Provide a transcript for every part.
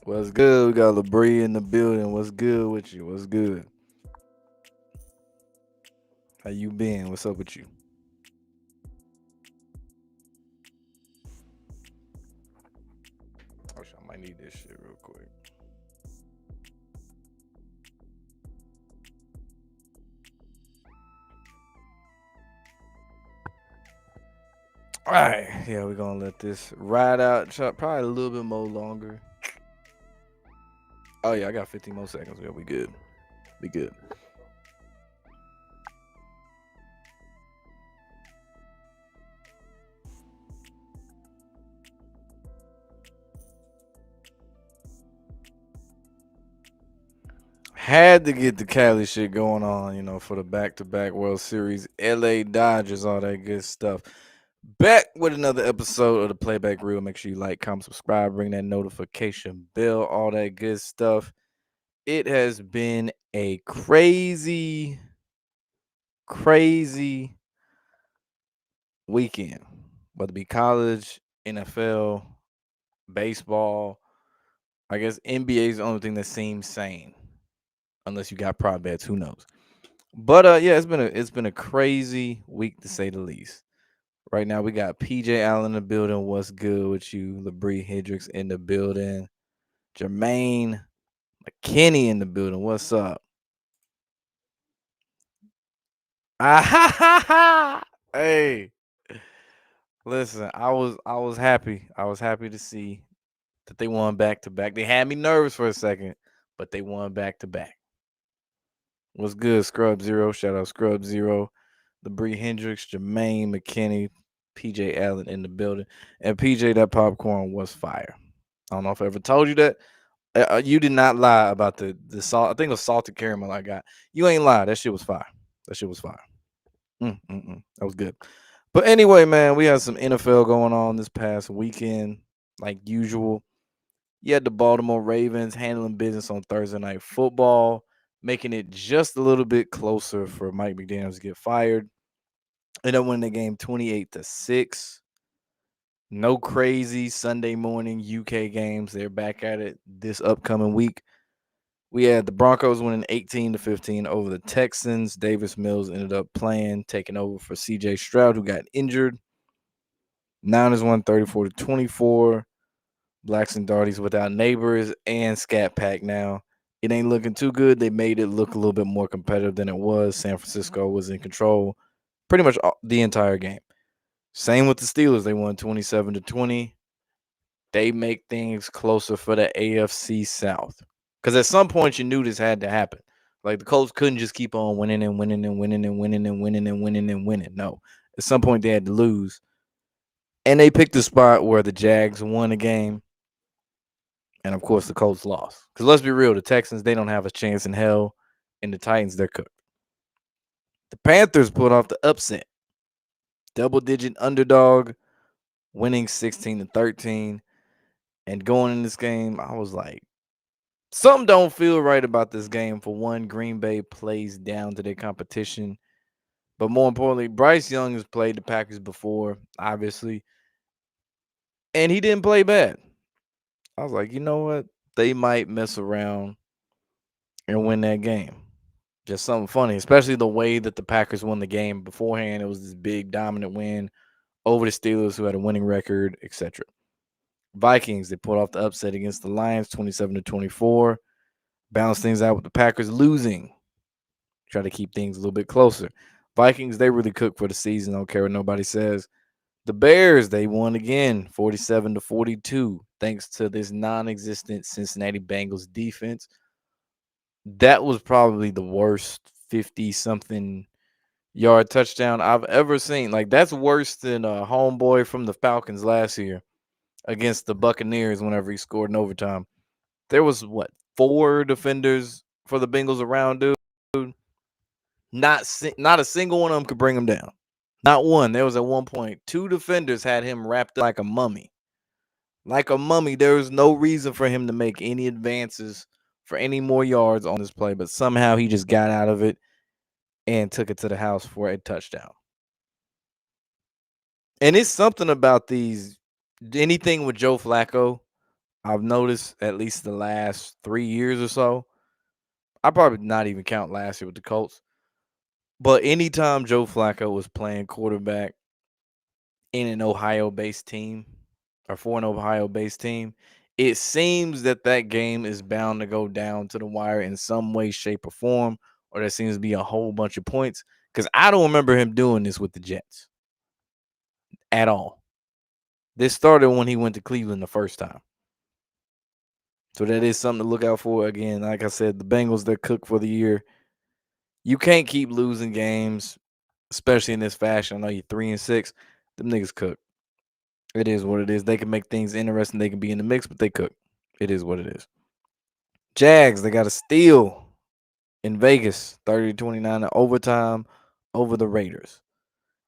What's good? We got LaBrie in the building. What's good with you? What's good? How you been? What's up with you? Oh, shit, I might need this shit real quick. All right, yeah, we're gonna let this ride out. Probably a little bit more longer. Oh yeah, I got 15 more seconds. Yeah, we good. We good. Had to get the Cali shit going on, for the back-to-back World Series, LA Dodgers, all that good stuff. Back with another episode of the Playback Reel. Make sure you like, comment, subscribe, ring that notification bell, all that good stuff. It has been a crazy weekend, whether it be college, NFL, baseball. I guess NBA is the only thing that seems sane, unless you got prop bets. Who knows? But yeah, it's been a crazy week to say the least. Right now, we got PJ Allen in the building. What's good with you? LaBrie Hendricks in the building. Jermaine McKinney in the building. What's up? Hey, listen, I was happy. I was happy to see that they won back to back. They had me nervous for a second, but they won back to back. What's good, Scrub Zero? Shout out Scrub Zero. LaBrie Hendricks, Jermaine McKinney, PJ Allen in the building. And PJ, that popcorn was fire. I don't know if I ever told you that. You did not lie about the salt. I think it was salted caramel I got. You ain't lie. That shit was fire. That shit was fire. That was good. But anyway, man, we had some NFL going on this past weekend, like usual. You had the Baltimore Ravens handling business on Thursday Night Football, making it just a little bit closer for Mike McDaniels to get fired. Ended up winning the game 28-6. No crazy Sunday morning UK games. They're back at it this upcoming week. We had the Broncos winning 18-15 over the Texans. Davis Mills ended up playing, taking over for CJ Stroud, who got injured. Niners won 34-24. Blacks and Darties without Neighbors and Scat Pack now. It ain't looking too good. They made it look a little bit more competitive than it was. San Francisco was in control pretty much the entire game. Same with the Steelers. They won 27-20. They make things closer for the AFC South. Because at some point you knew this had to happen. Like the Colts couldn't just keep on winning and winning and winning and winning and winning and winning and winning. No. At some point they had to lose. And they picked a spot where the Jags won a game. And of course the Colts lost. Because let's be real, the Texans, they don't have a chance in hell. And the Titans, they're cooked. The Panthers put off the upset. Double-digit underdog, winning 16-13. And going in this game, I was like, something don't feel right about this game. For one, Green Bay plays down to their competition. But more importantly, Bryce Young has played the Packers before, obviously. And he didn't play bad. I was like, you know what? They might mess around and win that game. Just something funny, especially the way that the Packers won the game beforehand. It was this big dominant win over the Steelers, who had a winning record, etc. Vikings, they pulled off the upset against the Lions 27-24. Balance things out with the Packers losing. Try to keep things a little bit closer. Vikings, they really cook for the season. Don't care what nobody says. The Bears, they won again 47-42, thanks to this non existent Cincinnati Bengals defense. That was probably the worst 50 something yard touchdown I've ever seen. Like, that's worse than a homeboy from the Falcons last year against the Buccaneers whenever he scored in overtime. There was what, four defenders for the Bengals around, dude. Not a single one of them could bring him down. Not one. There was at one point two defenders had him wrapped up like a mummy. Like a mummy. There was no reason for him to make any advances for any more yards on this play, but somehow he just got out of it and took it to the house for a touchdown. And it's something about these anything with Joe Flacco. I've noticed at least the last 3 years or so. I probably not even count last year with the Colts. But anytime Joe Flacco was playing quarterback in an Ohio-based team or for an Ohio-based team, it seems that that game is bound to go down to the wire in some way, shape, or form, or there seems to be a whole bunch of points. Because I don't remember him doing this with the Jets at all. This started when he went to Cleveland the first time. So that is something to look out for. Again, like I said, the Bengals, they're cooked for the year. You can't keep losing games, especially in this fashion. I know you're 3-6. Them niggas cook. It is what it is. They can make things interesting. They can be in the mix, but they cook. It is what it is. Jags, they got a steal in Vegas, 30-29 in overtime over the Raiders.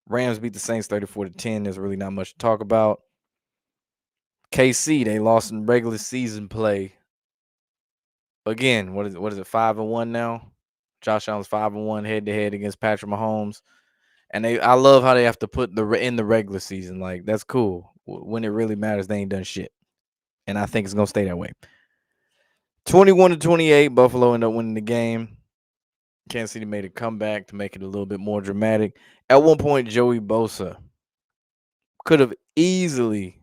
Rams beat the Saints 34-10. There's really not much to talk about. KC, they lost in regular season play. Again, what is it? 5-1 now. Josh Allen's 5-1 head to head against Patrick Mahomes. And I love how they have to put in the regular season. Like, that's cool. When it really matters, they ain't done shit. And I think it's gonna stay that way. 21-28, Buffalo ended up winning the game. Kansas City made a comeback to make it a little bit more dramatic. At one point, Joey Bosa could have easily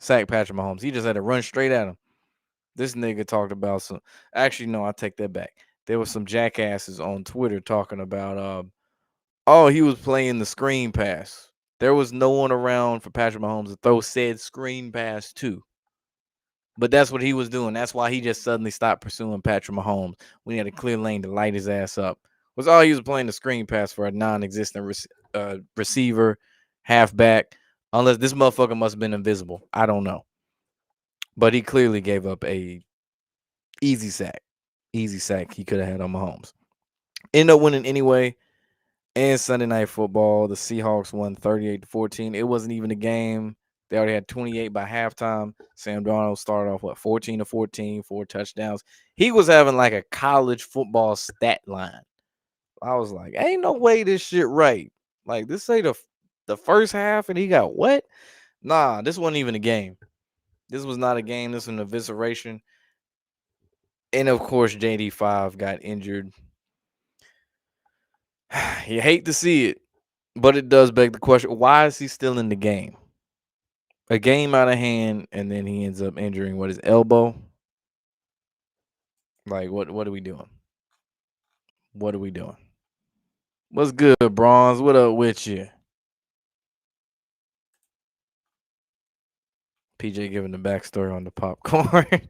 sacked Patrick Mahomes. He just had to run straight at him. This nigga talked about some. Actually, no, I take that back. There was some jackasses on Twitter talking about, oh, he was playing the screen pass. There was no one around for Patrick Mahomes to throw said screen pass to. But that's what he was doing. That's why he just suddenly stopped pursuing Patrick Mahomes when he had a clear lane to light his ass up. Was all he was playing the screen pass for a non-existent receiver, halfback. Unless this motherfucker must have been invisible. I don't know. But he clearly gave up a easy sack. Easy sack he could have had on Mahomes. Ended up winning anyway. And Sunday Night Football, the Seahawks won 38-14. It wasn't even a game. They already had 28 by halftime. Sam Darnold started off, 14-14, 4 touchdowns. He was having like a college football stat line. I was like, ain't no way this shit right. Like, this ain't the first half and he got what? Nah, this wasn't even a game. This was not a game. This was an evisceration. And of course, JD5 got injured. You hate to see it, but it does beg the question: why is he still in the game? A game out of hand, and then he ends up injuring his elbow. Like, what are we doing? What are we doing? What's good, Bronze? What up with you? PJ giving the backstory on the popcorn.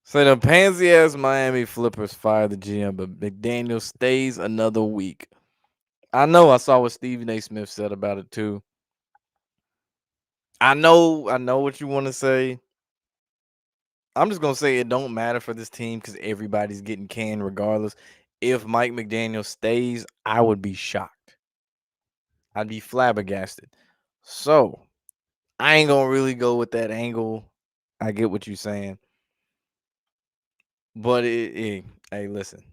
So the pansy ass Miami Flippers fire the GM, but McDaniel stays another week. I know. I saw what Stephen A. Smith said about it too. I know what you want to say. I'm just gonna say it don't matter for this team because everybody's getting canned regardless. If Mike McDaniel stays, I would be shocked. I'd be flabbergasted. So I ain't gonna really go with that angle. I get what you're saying, but hey, listen,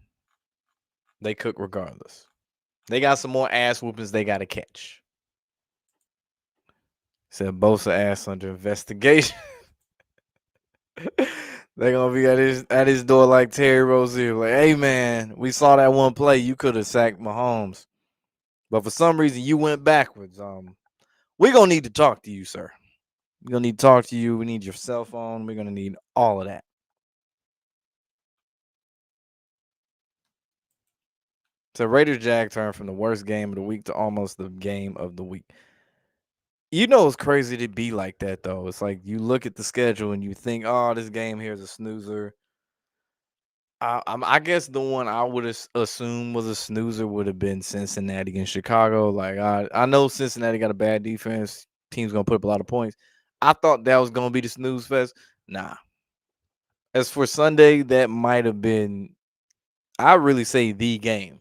they cook regardless. They got some more ass whoopings they gotta catch. Said Bosa ass under investigation. They're gonna be at his door like Terry Rozier, like, hey man, we saw that one play. You could have sacked Mahomes, but for some reason you went backwards. We're gonna need to talk to you, sir. We're gonna need to talk to you. We need your cell phone. We're gonna need all of that. So Raiders Jag turned from the worst game of the week to almost the game of the week. You know it's crazy to be like that though. It's like you look at the schedule and you think, oh, this game here is a snoozer. I guess the one I would assume was a snoozer would have been Cincinnati and Chicago. Like I know Cincinnati got a bad defense. Team's gonna put up a lot of points. I thought that was gonna be the snooze fest. Nah. As for Sunday, that might have been. I really say the game.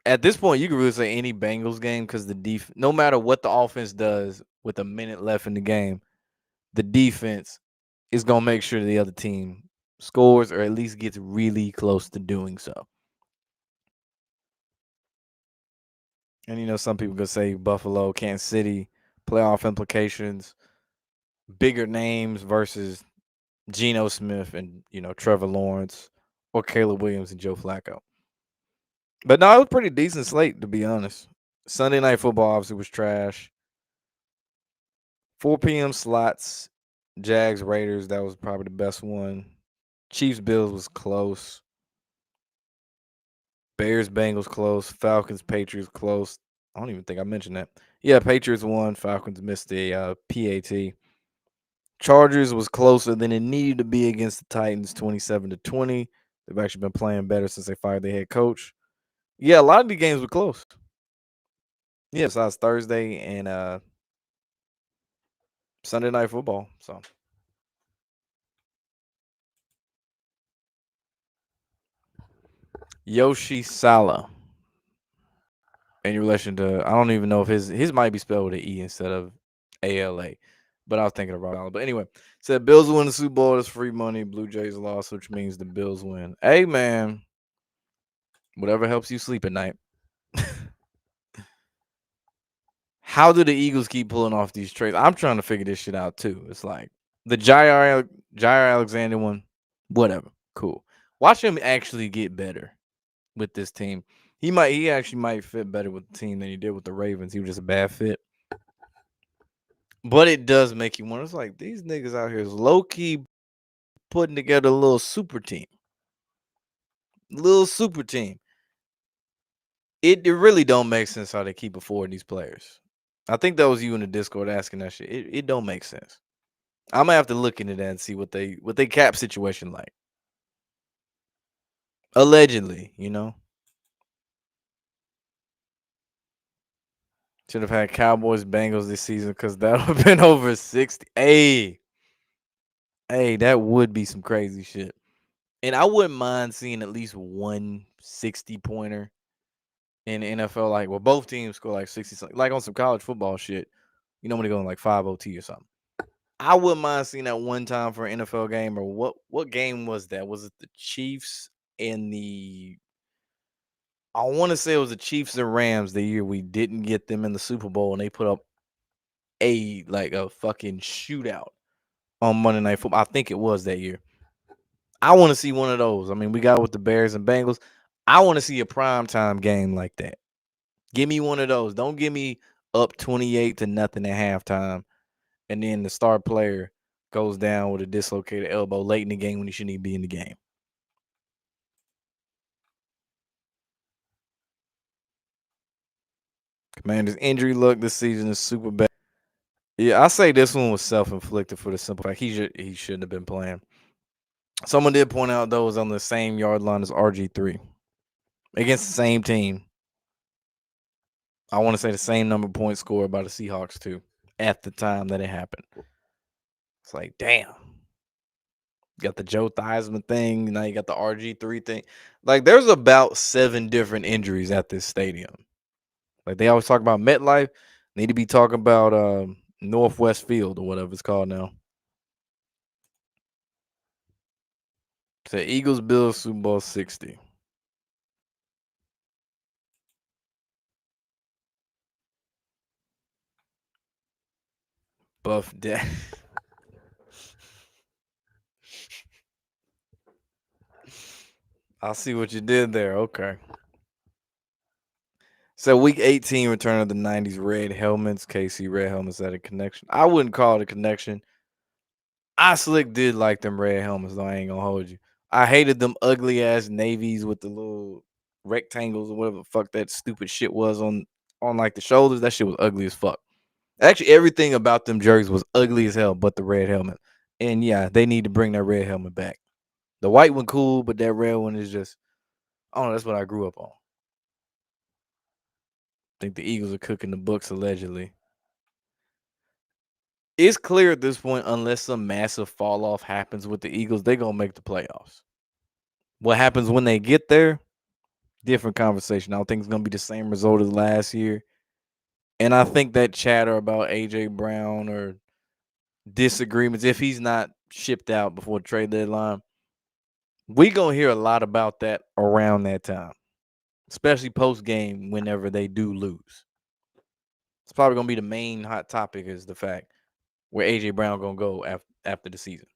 At this point, you can really say any Bengals game because no matter what the offense does with a minute left in the game, the defense is gonna make sure the other team scores or at least gets really close to doing so. And some people could say Buffalo, Kansas City, playoff implications, bigger names versus Geno Smith and Trevor Lawrence or Caleb Williams and Joe Flacco. But no, it was pretty decent slate to be honest. Sunday Night Football obviously was trash. 4 p.m. slots, Jags Raiders, that was probably the best one. Chiefs Bills was close. Bears Bengals close. Falcons Patriots close. I don't even think I mentioned that. Yeah, Patriots won. Falcons missed the PAT. Chargers was closer than it needed to be against the Titans, 27-20. They've actually been playing better since they fired their head coach. Yeah, a lot of the games were close. Yeah, besides Thursday and Sunday Night Football. So Yoshi Sala, in relation to, I don't even know if his might be spelled with an E instead of ALA, but I was thinking of Rob. But anyway, said Bills win the Super Bowl. That's free money. Blue Jays lost, which means the Bills win. Hey man, whatever helps you sleep at night. How do the Eagles keep pulling off these trades? I'm trying to figure this shit out too. It's like the Jair Alexander one, whatever, cool. Watch him actually get better with this team. He actually might fit better with the team than he did with the Ravens. He was just a bad fit. But it does make you wonder. It's like these niggas out here is low key putting together a little super team. Little super team. It really don't make sense how they keep affording these players. I think that was you in the Discord asking that shit. It don't make sense. I'm gonna have to look into that and see what they cap situation like. Allegedly. Should have had Cowboys Bengals this season because that would have been over 60. Hey, that would be some crazy shit. And I wouldn't mind seeing at least one 60 pointer in the NFL. Like, well, both teams score like 60 something, like on some college football shit. When they go in like 5 OT or something. I wouldn't mind seeing that one time for an NFL game. Or what game was that? Was it the Chiefs and the I want to say it was the Chiefs and Rams the year we didn't get them in the Super Bowl and they put up a fucking shootout on Monday Night Football. I think it was that year. I want to see one of those. I mean, we got with the Bears and Bengals. I want to see a primetime game like that. Give me one of those. Don't give me up 28 to nothing at halftime, and then the star player goes down with a dislocated elbow late in the game when he shouldn't even be in the game. Commander's injury luck this season is super bad. Yeah, I say this one was self-inflicted for the simple fact he shouldn't have been playing. Someone did point out though was on the same yard line as RG3 against the same team. I want to say the same number of points scored by the Seahawks too at the time that it happened. It's like, damn. You got the Joe Theismann thing. Now you got the RG3 thing. Like, there's about 7 different injuries at this stadium. Like, they always talk about MetLife. Need to be talking about Northwest Field or whatever it's called now. So Eagles Bills Super Bowl 60. Buff Dad. I see what you did there. Okay. So week 18, return of the 90s red helmets. KC red helmets at a connection. I wouldn't call it a connection. I slick did like them red helmets, though. I ain't gonna hold you. I hated them ugly ass navies with the little rectangles or whatever the fuck that stupid shit was on like the shoulders. That shit was ugly as fuck. Actually, everything about them jerseys was ugly as hell, but the red helmet. And yeah, they need to bring that red helmet back. The white one cool, but that red one is just, I don't know. That's what I grew up on. I think the Eagles are cooking the books allegedly. It's clear at this point, unless some massive fall off happens with the Eagles, they're gonna make the playoffs. What happens when they get there? Different conversation. I don't think it's gonna be the same result as last year. And I think that chatter about AJ Brown or disagreements, if he's not shipped out before the trade deadline, we gonna hear a lot about that around that time. especially post game whenever they do lose. It's probably gonna be the main hot topic is the fact where AJ Brown gonna go after the season.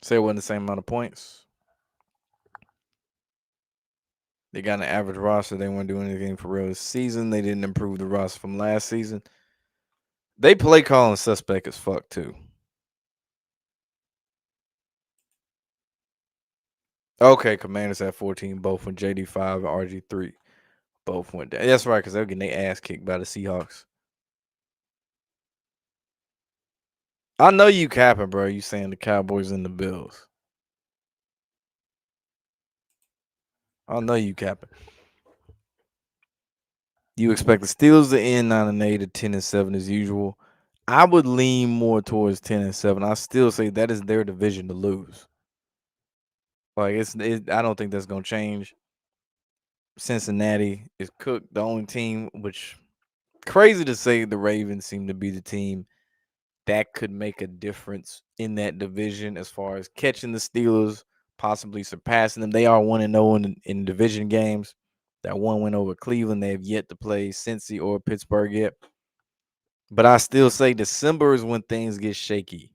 Say it wasn't the same amount of points. They got an average roster. They weren't doing anything for real this season. They didn't improve the roster from last season. They play calling suspect as fuck too. Okay, Commanders at 14, both when JD5 and RG3 both went down. That's right, because they're getting their ass kicked by the Seahawks. I know you capping, bro. You saying the Cowboys and the Bills. I know you capping. You expect the Steelers to end 9-8 or 10-7 as usual. I would lean more towards 10-7. I still say that is their division to lose. Like I don't think that's gonna change. Cincinnati is cooked, the only team, which crazy to say the Ravens seem to be the team that could make a difference in that division as far as catching the Steelers, possibly surpassing them. They are 1-0 in division games. That one win over Cleveland. They have yet to play Cincy or Pittsburgh yet. But I still say December is when things get shaky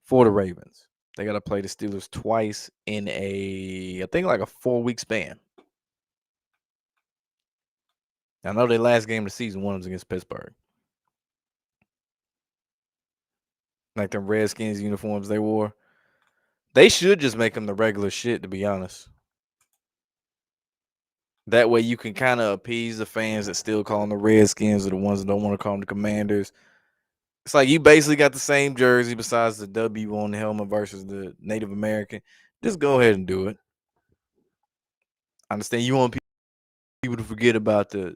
for the Ravens. They got to play the Steelers twice in I think like a 4-week span. I know their last game of the season, one was against Pittsburgh. Like the Redskins uniforms they wore. They should just make them the regular shit, to be honest. That way you can kind of appease the fans that still call them the Redskins or the ones that don't want to call them the Commanders. It's like you basically got the same jersey besides the W on the helmet versus the Native American. Just go ahead and do it. I understand you want people to forget about that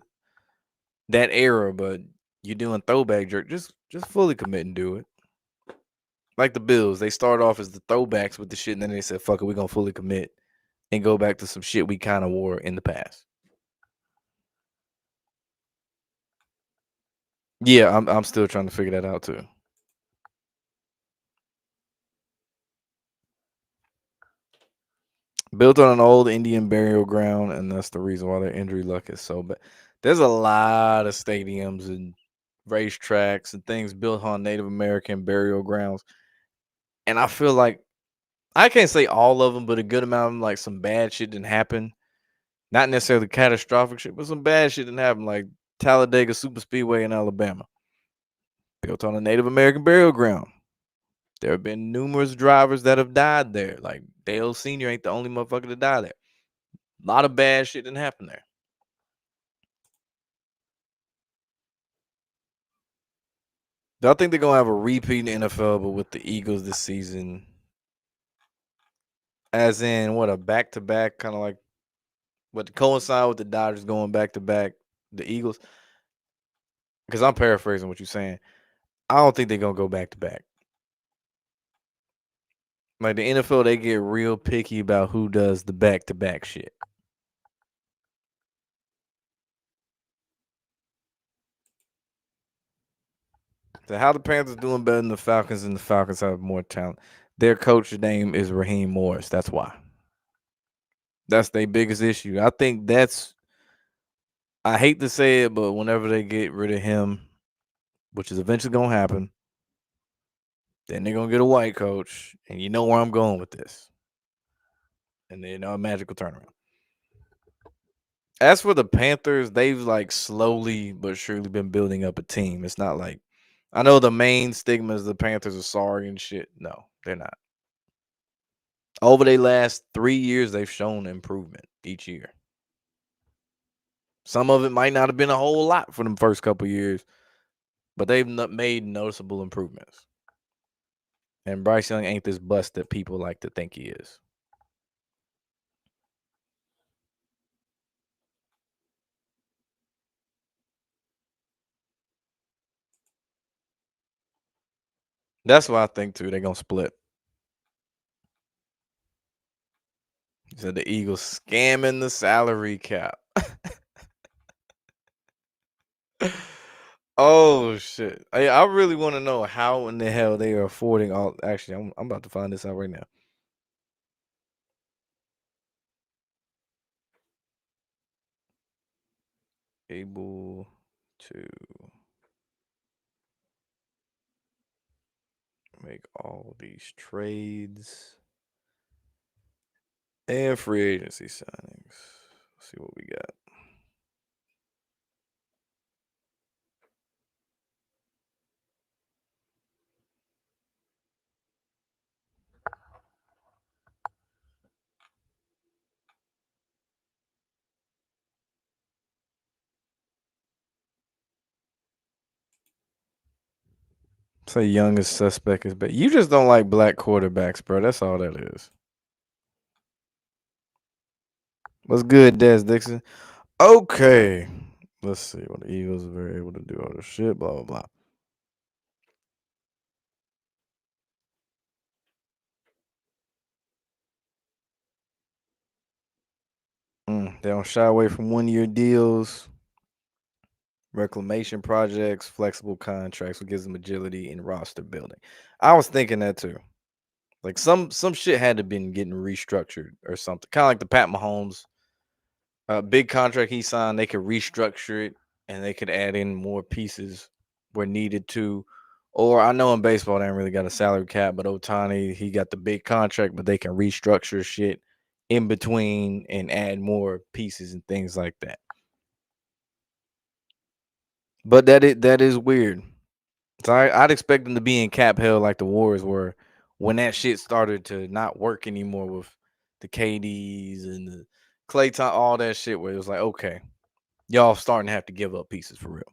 era, but you're doing throwback jerk. Just fully commit and do it. Like the Bills, they start off as the throwbacks with the shit, and then they said, "Fuck it, we're gonna fully commit and go back to some shit we kind of wore in the past." Yeah, I'm still trying to figure that out too. Built on an old Indian burial ground, and that's the reason why their injury luck is so bad. There's a lot of stadiums and racetracks and things built on Native American burial grounds, and I feel like I can't say all of them, but a good amount of them, like some bad shit didn't happen. Not necessarily catastrophic shit, but some bad shit didn't happen, like Talladega Super Speedway in Alabama, built on a Native American burial ground. There have been numerous drivers that have died there. Like Dale Sr. ain't the only motherfucker to die there. A lot of bad shit didn't happen there. I think they're gonna have a repeat in the NFL, but with the Eagles this season, as in what a back to back, kind of like what to coincide with the Dodgers going back to back, the Eagles. Because I'm paraphrasing what you're saying. I don't think they're gonna go back to back. Like the NFL, they get real picky about who does the back to back shit. So how the Panthers doing better than the Falcons, and the Falcons have more talent. Their coach's name is Raheem Morris. That's why. That's their biggest issue. I think that's. I hate to say it, but whenever they get rid of him, which is eventually gonna happen, then they're gonna get a white coach, and you know where I'm going with this. And then a magical turnaround. As for the Panthers, they've like slowly but surely been building up a team. It's not like I know the main stigma is the Panthers are sorry and shit. No, they're not. Over the last 3 years, they've shown improvement each year. Some of it might not have been a whole lot for them first couple years, but they've made noticeable improvements. And Bryce Young ain't this bust that people like to think he is. That's what I think too. They're gonna split. He said the Eagles scamming the salary cap. Oh shit! I really want to know how in the hell they are affording all. Actually, I'm about to find this out right now. Able to make all these trades and free agency signings. Let's see what we got. Say youngest suspect is, but you just don't like black quarterbacks, bro. That's all that is. What's good, Des Dixon? Okay, let's see what the Eagles were able to do. All this shit, blah blah blah. They don't shy away from 1 year deals, reclamation projects, flexible contracts, what gives them agility in roster building. I was thinking that too. Like some shit had to been getting restructured or something. Kind of like the Pat Mahomes big contract he signed. They could restructure it and they could add in more pieces where needed to. Or I know in baseball they ain't really got a salary cap, but Otani he got the big contract, but they can restructure shit in between and add more pieces and things like that. But that is weird. So I'd expect them to be in cap hell like the Warriors were when that shit started to not work anymore with the KDs and the Clayton, all that shit. Where it was like, okay, y'all starting to have to give up pieces for real.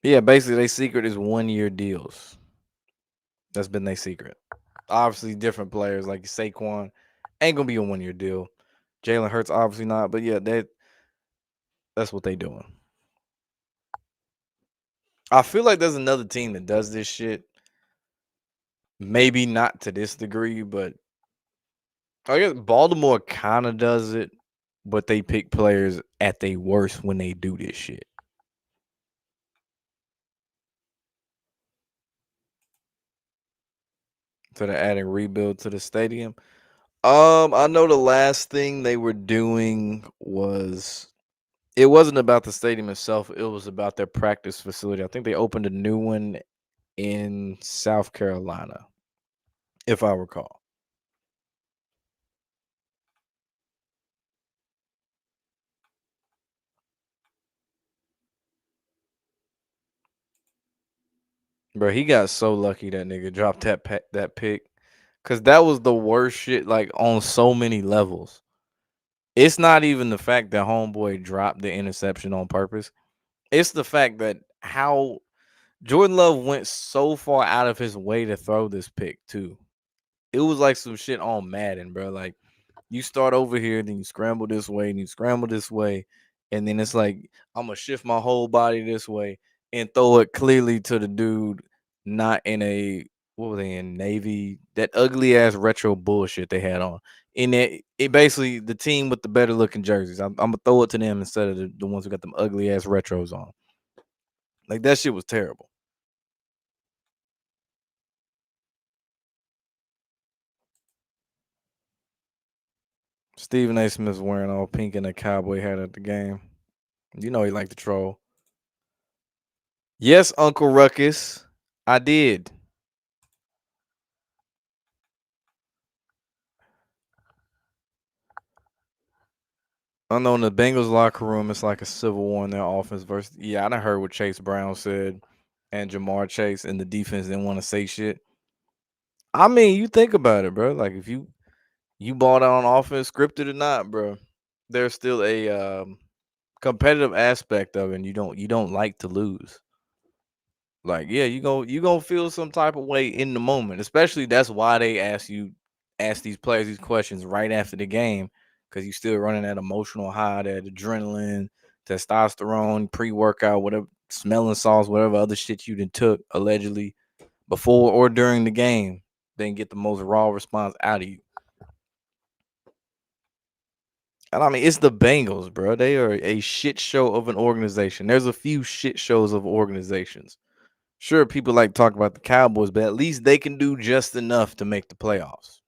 Yeah, basically, their secret is 1 year deals. That's been their secret. Obviously, different players like Saquon ain't gonna be a 1 year deal. Jalen Hurts obviously not, but yeah, that's what they doing. I feel like there's another team that does this shit. Maybe not to this degree, but I guess Baltimore kind of does it, but they pick players at their worst when they do this shit. So they're adding rebuild to the stadium. I know the last thing they were doing was it wasn't about the stadium itself. It was about their practice facility. I think they opened a new one in South Carolina, if I recall. Bro, he got so lucky that nigga dropped that pick, cause that was the worst shit. Like on so many levels. It's not even the fact that homeboy dropped the interception on purpose. It's the fact that how Jordan Love went so far out of his way to throw this pick too. It was like some shit on Madden, bro. Like you start over here, then you scramble this way, and you scramble this way, and then it's like I'm gonna shift my whole body this way and throw it clearly to the dude, not in a what were they in Navy? That ugly ass retro bullshit they had on. In it basically the team with the better looking jerseys. I'm gonna throw it to them instead of the ones who got them ugly ass retros on. Like that shit was terrible. Stephen A. Smith's wearing all pink and a cowboy hat at the game. You know he liked to troll. Yes, Uncle Ruckus, I did. I know in the Bengals locker room, it's like a civil war in their offense versus. Yeah, I done heard what Chase Brown said and Jamar Chase, and the defense didn't want to say shit. I mean, you think about it, bro. Like if you bought out on offense, scripted or not, bro, there's still a competitive aspect of it. And you don't like to lose. Like, yeah, you gonna feel some type of way in the moment. Especially that's why they ask these players these questions right after the game, because you still running that emotional high, that adrenaline, testosterone, pre-workout, whatever, smelling salts, whatever other shit you done took allegedly before or during the game, then get the most raw response out of you. And I mean, it's the Bengals, bro. They are a shit show of an organization. There's a few shit shows of organizations. Sure, people like to talk about the Cowboys, but at least they can do just enough to make the playoffs.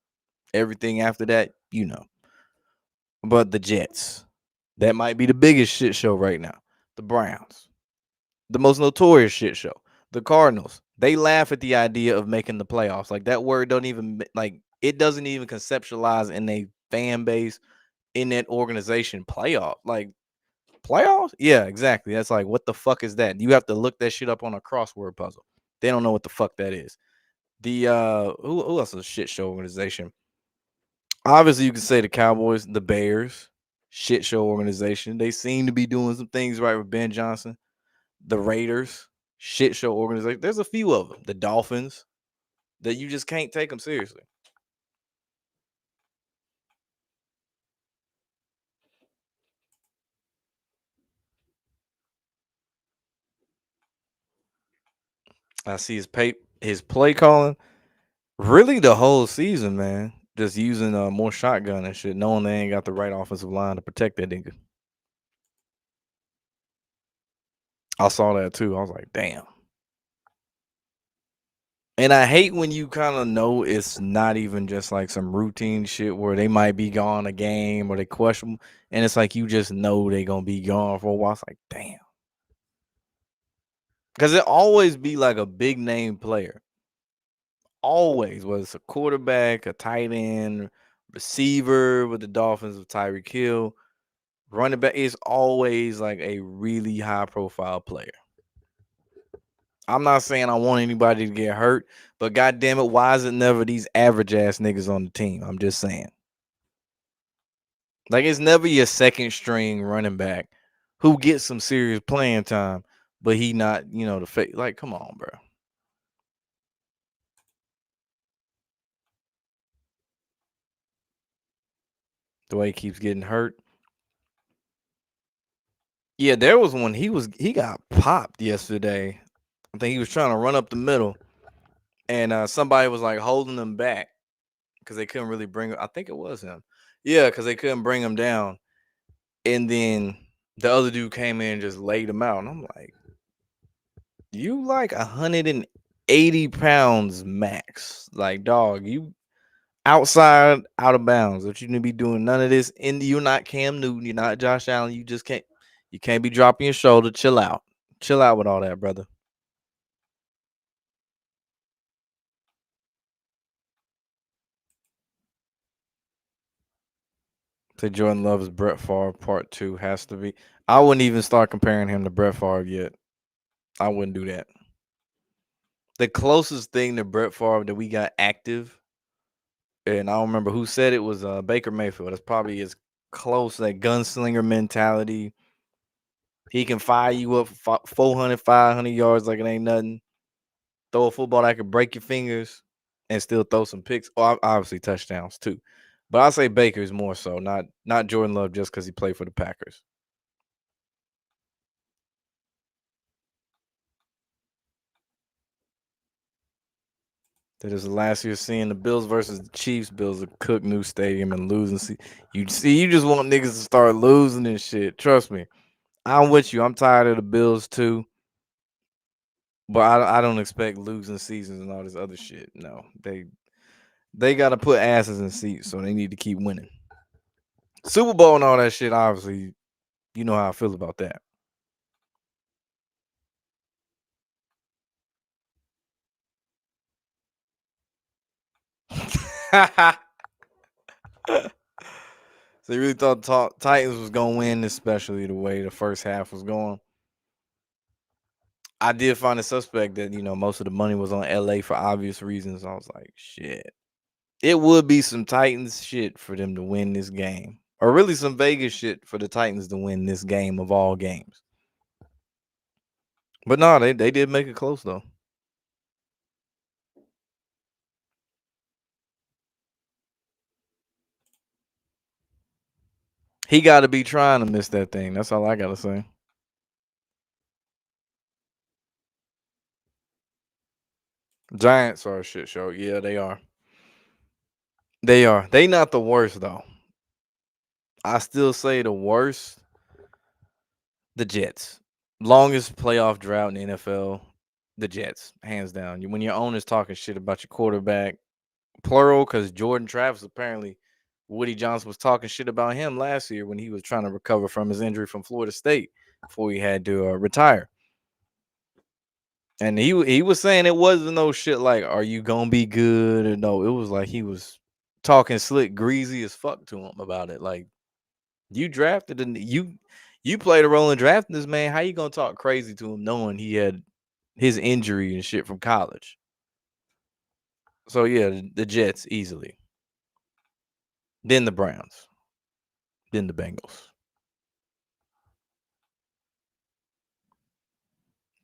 Everything after that, you know. But the Jets, that might be the biggest shit show right now. The Browns, the most notorious shit show. The Cardinals, they laugh at the idea of making the playoffs. Like that word don't even like it doesn't even conceptualize in a fan base in that organization playoff. Like playoffs? Yeah, exactly. That's like what the fuck is that? You have to look that shit up on a crossword puzzle. They don't know what the fuck that is. The who else is a shit show organization? Obviously, you can say the Cowboys, the Bears, shit show organization. They seem to be doing some things right with Ben Johnson. The Raiders, shit show organization. There's a few of them. The Dolphins, that you just can't take them seriously. I see his play calling really the whole season, man. Just using more shotgun and shit, knowing they ain't got the right offensive line to protect that nigga. I saw that too. I was like, damn. And I hate when you kind of know it's not even just like some routine shit where they might be gone a game or they question, and it's like you just know they gonna be gone for a while. It's like, damn, because it always be like a big name player, always, whether it's a quarterback, a tight end, receiver with the Dolphins of Tyreek Hill, running back is always like a really high profile player. I'm not saying I want anybody to get hurt, but goddamn it, why is it never these average ass niggas on the team? I'm just saying. Like it's never your second string running back who gets some serious playing time, but he not, the fake. Like, come on, bro. The way he keeps getting hurt. Yeah, there was one. He got popped yesterday. I think he was trying to run up the middle, and somebody was like holding him back because they couldn't really bring. I think it was him. Yeah, because they couldn't bring him down, and then the other dude came in and just laid him out. And I'm like, you like 180 pounds max. Like, dog, you outside, out of bounds. That you need to be doing none of this. And you're not Cam Newton. You're not Josh Allen. You can't be dropping your shoulder. Chill out. Chill out with all that, brother. Say Jordan Love's Brett Favre part two has to be. I wouldn't even start comparing him to Brett Favre yet. I wouldn't do that. The closest thing to Brett Favre that we got active, and I don't remember who said it, was Baker Mayfield. That's probably as close, that gunslinger mentality. He can fire you up for 400, 500 yards like it ain't nothing. Throw a football that could break your fingers and still throw some picks. Oh, obviously touchdowns too. But I'll say Baker's more so, not Jordan Love just because he played for the Packers. That is the last year seeing the Bills versus the Chiefs. Bills at Cook New Stadium and losing. You just want niggas to start losing and shit. Trust me. I'm with you. I'm tired of the Bills too. But I don't expect losing seasons and all this other shit. No. They gotta put asses in seats, so they need to keep winning. Super Bowl and all that shit, obviously, you know how I feel about that. So you really thought Titans was gonna win, especially the way the first half was going. I did find it suspect that most of the money was on LA for obvious reasons. I was like, shit. It would be some Titans shit for them to win this game, or really some Vegas shit for the Titans to win this game of all games. But no, they did make it close though. He got to be trying to miss that thing. That's all I gotta say. Giants are a shit show. Yeah, they are. They are. They not the worst though. I still say the worst, the Jets. Longest playoff drought in the NFL, the Jets, hands down. When your owner's talking shit about your quarterback, plural, because Jordan Travis apparently Woody Johnson was talking shit about him last year when he was trying to recover from his injury from Florida State before he had to retire. And he was saying it wasn't no shit like, "Are you gonna be good?" or no. It was like he was talking slick, greasy as fuck to him about it. Like you drafted and you played a role in drafting this man. How you gonna talk crazy to him knowing he had his injury and shit from college? So yeah, the Jets easily. Then the Browns. Then the Bengals.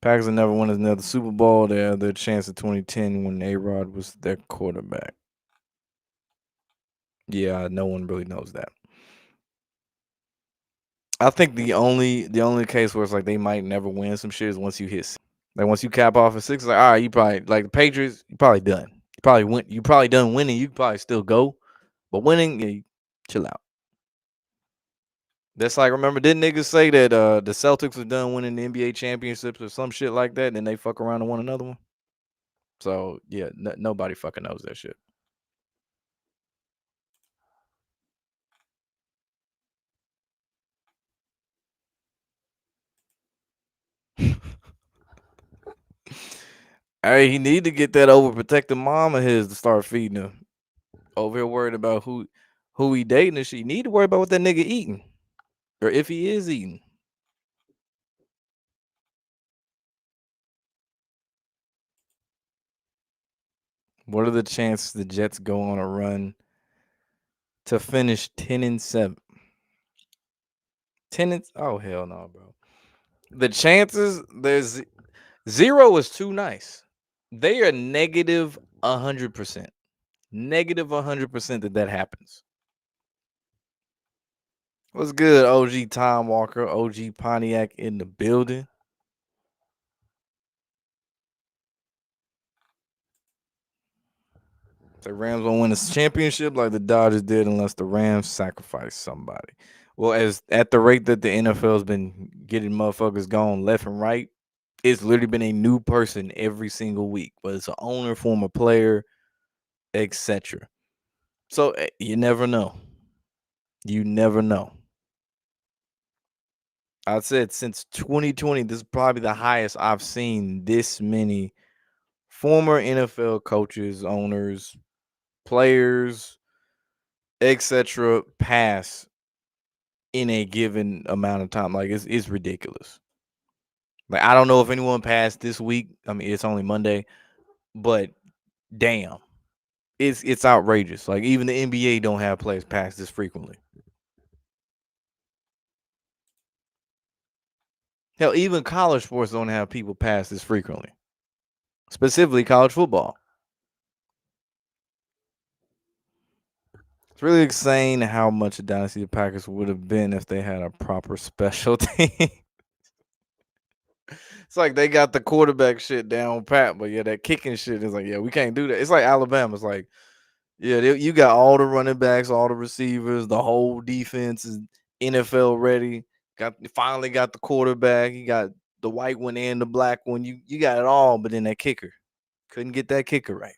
Packers have never won another Super Bowl. They had their chance in 2010 when A-Rod was their quarterback. Yeah, no one really knows that. I think the only case where it's like they might never win some shit is once you hit like once you cap off at 6, it's like all right, you probably like the Patriots, you probably done. You probably done winning. You could probably still go, but winning, yeah, you chill out. That's like remember didn't niggas say that the Celtics was done winning the NBA championships or some shit like that, and then they fuck around and won another one. So yeah, nobody fucking knows that shit. Hey, he need to get that overprotective mom of his to start feeding him. Over here worried about who he dating and shit. You need to worry about what that nigga eating. Or if he is eating. What are the chances the Jets go on a run to finish 10-7? 10 and oh hell no, bro. The chances there's zero is too nice. They are negative 100%. Negative 100% that happens. What's good, OG Tom Walker, OG Pontiac in the building? The Rams won't win a championship like the Dodgers did unless the Rams sacrifice somebody. Well, as at the rate that the NFL's been getting motherfuckers gone left and right, it's literally been a new person every single week, whether it's an owner, former player, etc. So you never know. You never know. I said since 2020, this is probably the highest I've seen this many former NFL coaches, owners, players, etc. pass in a given amount of time. Like it's ridiculous. Like I don't know if anyone passed this week. I mean, it's only Monday, but damn, it's outrageous. Like even the NBA don't have players pass this frequently. Hell, even college sports don't have people pass this frequently. Specifically, college football. It's really insane how much a dynasty the Packers would have been if they had a proper special team. It's like they got the quarterback shit down pat, but yeah, that kicking shit is like, yeah, we can't do that. It's like Alabama. It's like, yeah, you got all the running backs, all the receivers, the whole defense is NFL ready. Finally got the quarterback. You got the white one and the black one. You got it all, but then that kicker couldn't get that kicker right.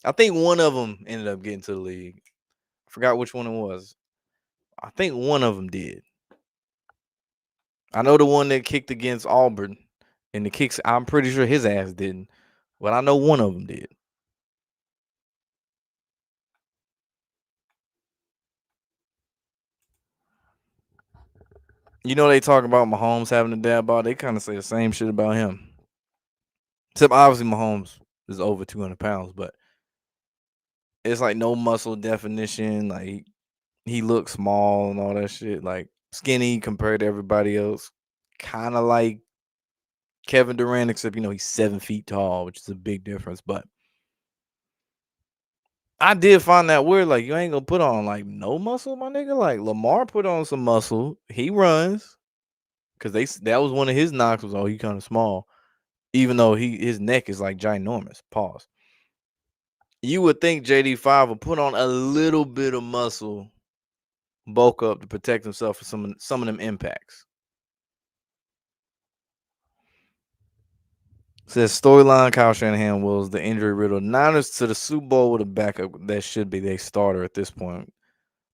I think one of them ended up getting to the league. I forgot which one it was. I think one of them did. I know the one that kicked against Auburn, and the kicks. I'm pretty sure his ass didn't, but I know one of them did. You know they talk about Mahomes having a dad bod. They kind of say the same shit about him. Except obviously Mahomes is over 200 pounds, but it's like no muscle definition. Like he looks small and all that shit. Like skinny compared to everybody else. Kind of like Kevin Durant, except he's 7 feet tall, which is a big difference. But I did find that weird. Like you ain't gonna put on like no muscle, my nigga. Like Lamar put on some muscle. He runs because that was one of his knocks. Was he kind of small, even though his neck is like ginormous. Pause. You would think JD5 would put on a little bit of muscle, bulk up to protect himself for some of them impacts. Says storyline Kyle Shanahan was the injury riddle Niners to the Super Bowl with a backup that should be their starter at this point.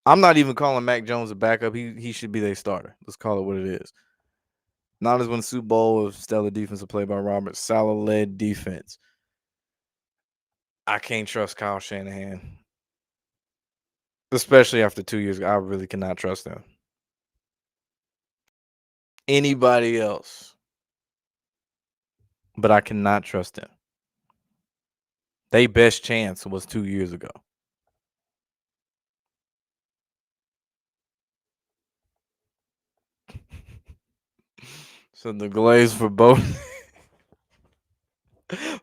I'm not even calling Mac Jones a backup. He should be their starter. Let's call it what it is. Niners won the Super Bowl with stellar defensive play by Robert Saleh led defense. I can't trust Kyle Shanahan, especially after 2 years. I really cannot trust him. Anybody else, but I cannot trust him. They best chance was 2 years ago. So the glaze for Bo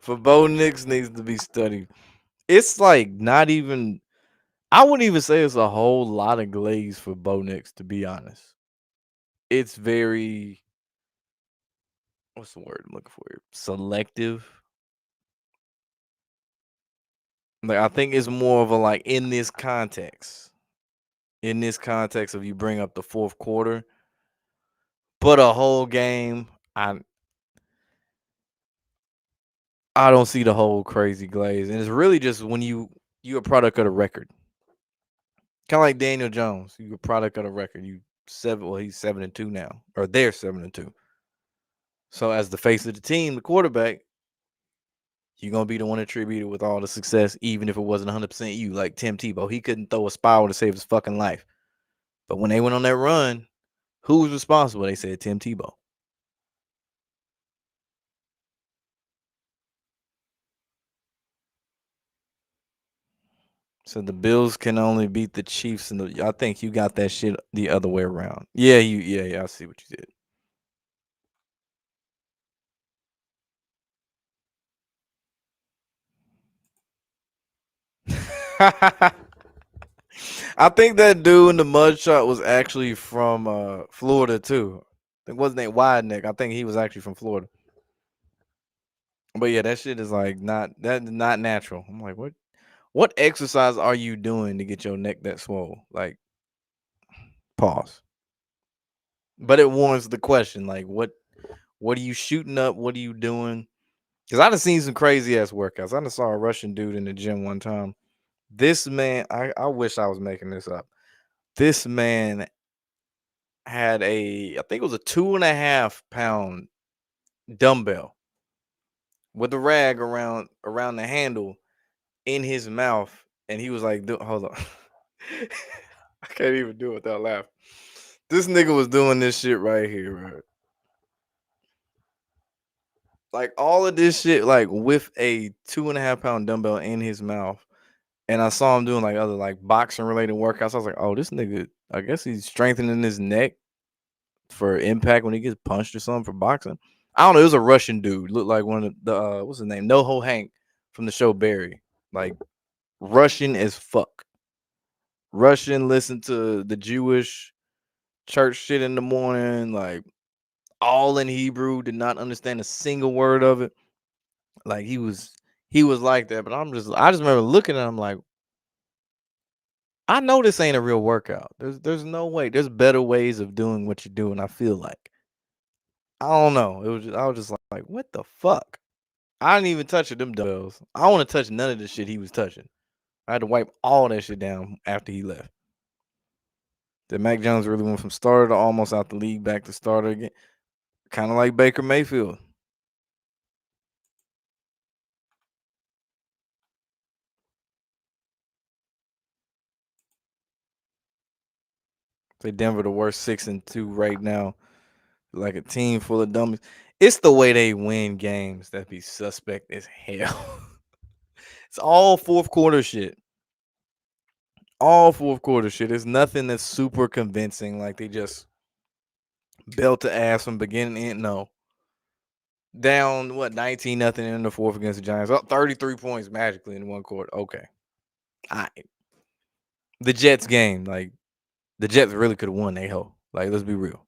for Bo Nix needs to be studied. It's like not even. I wouldn't even say it's a whole lot of glaze for Bo Nix, to be honest. It's very, what's the word I'm looking for here? Selective. Like I think it's more of a like in this context. In this context of you bring up the fourth quarter, but a whole game, I don't see the whole crazy glaze. And it's really just when you a product of the record. Kind of like Daniel Jones. You a product of the record. He's 7-2 now. Or they're 7-2. So as the face of the team, the quarterback, you're gonna be the one attributed with all the success, even if it wasn't 100% you, like Tim Tebow. He couldn't throw a spiral to save his fucking life. But when they went on that run, who was responsible? They said Tim Tebow. So the Bills can only beat the Chiefs, and I think you got that shit the other way around. Yeah. I see what you did. I think that dude in the mud shot was actually from Florida too. I think wasn't named Wideneck. I think he was actually from Florida. But yeah, that shit is like not natural. I'm like, what exercise are you doing to get your neck that swole? Like, pause. But it warrants the question, like, what are you shooting up? What are you doing? Because I done seen some crazy ass workouts. I done saw a Russian dude in the gym one time. This man, I wish I was making this up. This man had I think it was a 2.5 pound dumbbell with a rag around the handle in his mouth, and he was like, "Hold on, I can't even do it without laughing." This nigga was doing this shit right here, right? Like all of this shit, like with a 2.5 pound dumbbell in his mouth. And I saw him doing like other like boxing related workouts. I was like, oh, this nigga, I guess he's strengthening his neck for impact when he gets punched or something for boxing. I don't know. It was a Russian dude. Looked like one of the what's his name? NoHo Hank from the show Barry. Like Russian as fuck. Russian, listen to the Jewish church shit in the morning, like all in Hebrew, did not understand a single word of it. Like he was like that. But I just remember looking at him like, I know this ain't a real workout. There's no way. There's better ways of doing what you're doing, I feel like. I don't know. I was just like, what the fuck? I didn't even touch them dumbbells. I don't want to touch none of the shit he was touching. I had to wipe all that shit down after he left. Did Mac Jones really went from starter to almost out the league back to starter again? Kind of like Baker Mayfield. Say Denver the worst 6-2 right now. Like a team full of dummies. It's the way they win games that be suspect as hell. It's all fourth quarter shit. All fourth quarter shit. There's nothing that's super convincing. Like they just belt the ass from beginning to end. No. Down what 19-0 in the fourth against the Giants. Up 33 points magically in one quarter. Okay. All right. The Jets game, like the Jets really could have won they hoe. Like, let's be real.